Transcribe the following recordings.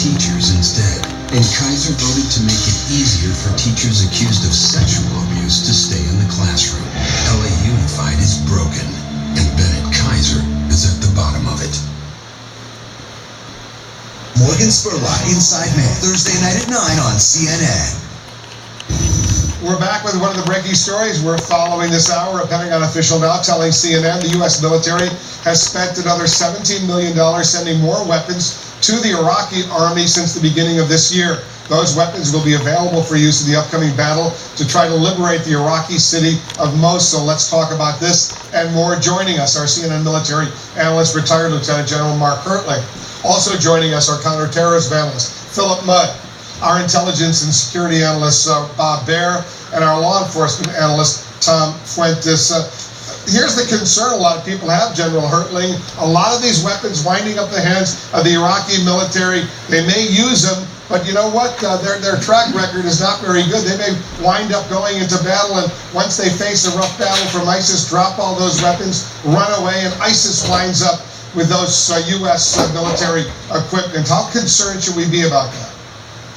teachers instead, and Kaiser voted to make it easier for teachers accused of sexual abuse to stay in the classroom. LA Unified is broken, and Bennett Kaiser is at the bottom of it. Morgan Spurlock, Inside Man, Thursday night at 9 on CNN. We're back with one of the breaking stories we're following this hour. A Pentagon official now telling CNN the U.S. military has spent another $17 million sending more weapons to the Iraqi army since the beginning of this year. Those weapons will be available for use in the upcoming battle to try to liberate the Iraqi city of Mosul. Let's talk about this and more. Joining us, our CNN military analyst, retired Lieutenant General Mark Hertling. Also joining us, our counterterrorism analyst, Philip Mudd, our intelligence and security analyst, Bob Baer, and our law enforcement analyst, Tom Fuentes. Here's the concern a lot of people have, General Hertling. A lot of these weapons winding up the hands of the Iraqi military. They may use them, but you know what? Their track record is not very good. They may wind up going into battle, and once they face a rough battle from ISIS, drop all those weapons, run away, and ISIS winds up with those U.S. military equipment. How concerned should we be about that?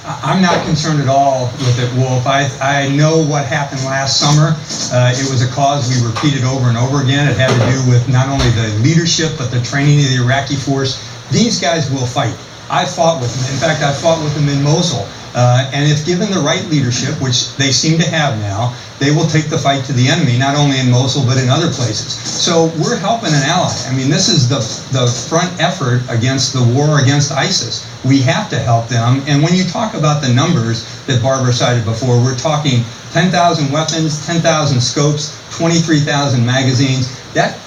I'm not concerned at all with it, Wolf. I know what happened last summer. It was a cause we repeated over and over again. It had to do with not only the leadership, but the training of the Iraqi force. These guys will fight. I fought with them. In fact, I fought with them in Mosul. And if given the right leadership, which they seem to have now, they will take the fight to the enemy, not only in Mosul, but in other places. So we're helping an ally. I mean, this is the front effort against the war against ISIS. We have to help them. And when you talk about the numbers that Barbara cited before, we're talking 10,000 weapons, 10,000 scopes, 23,000 magazines. That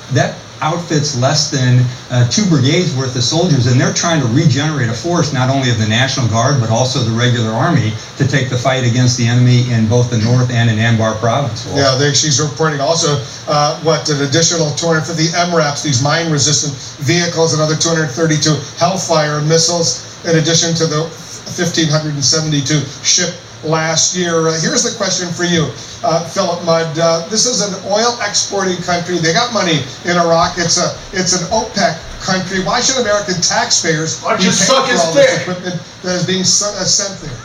outfits less than 2 brigades worth of soldiers, and they're trying to regenerate a force not only of the National Guard but also the regular army to take the fight against the enemy in both the north and in Anbar province. Yeah, she's reporting also an additional 250 MRAPs, these mine-resistant vehicles, another 232 Hellfire missiles, in addition to the 1,572 shipped last year. Here's the question for you, Philip Mudd. This is an oil exporting country. They got money in Iraq. It's an OPEC country. Why should American taxpayers be paying for all this equipment that is being sent there?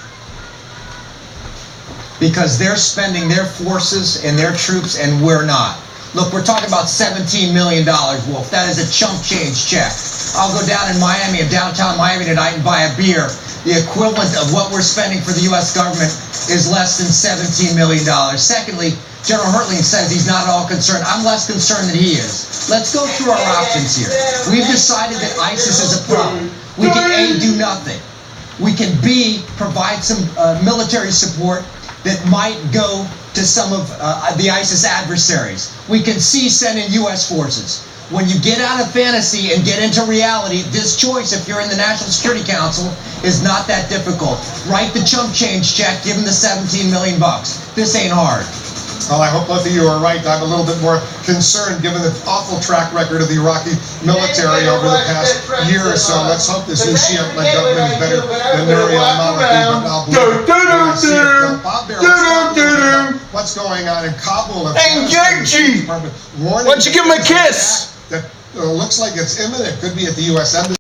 Because they're spending their forces and their troops, and we're not. Look, we're talking about $17 million, Wolf. That is a chump change check. I'll go down in Miami, in downtown Miami tonight, and buy a beer. The equivalent of what we're spending for the U.S. government is less than $17 million. Secondly, General Hertling says he's not at all concerned. I'm less concerned than he is. Let's go through our options here. We've decided that ISIS is a problem. We can A, do nothing. We can B, provide some military support that might go to some of the ISIS adversaries. We can C, send in U.S. forces. When you get out of fantasy and get into reality, this choice, if you're in the National Security Council, is not that difficult. Write the chump change check, give them the $17 million. This ain't hard. Well, I hope both of you are right. I'm a little bit more concerned given the awful track record of the Iraqi military over the past year or so. Let's hope this new Shia-led government is better than Nuri al-Maliki, but I'll believe it. Bob Baer, what's going on in Kabul? Hey, Gigi! Why don't you give him a kiss? That looks like it's imminent. Could be at the U.S. Embassy.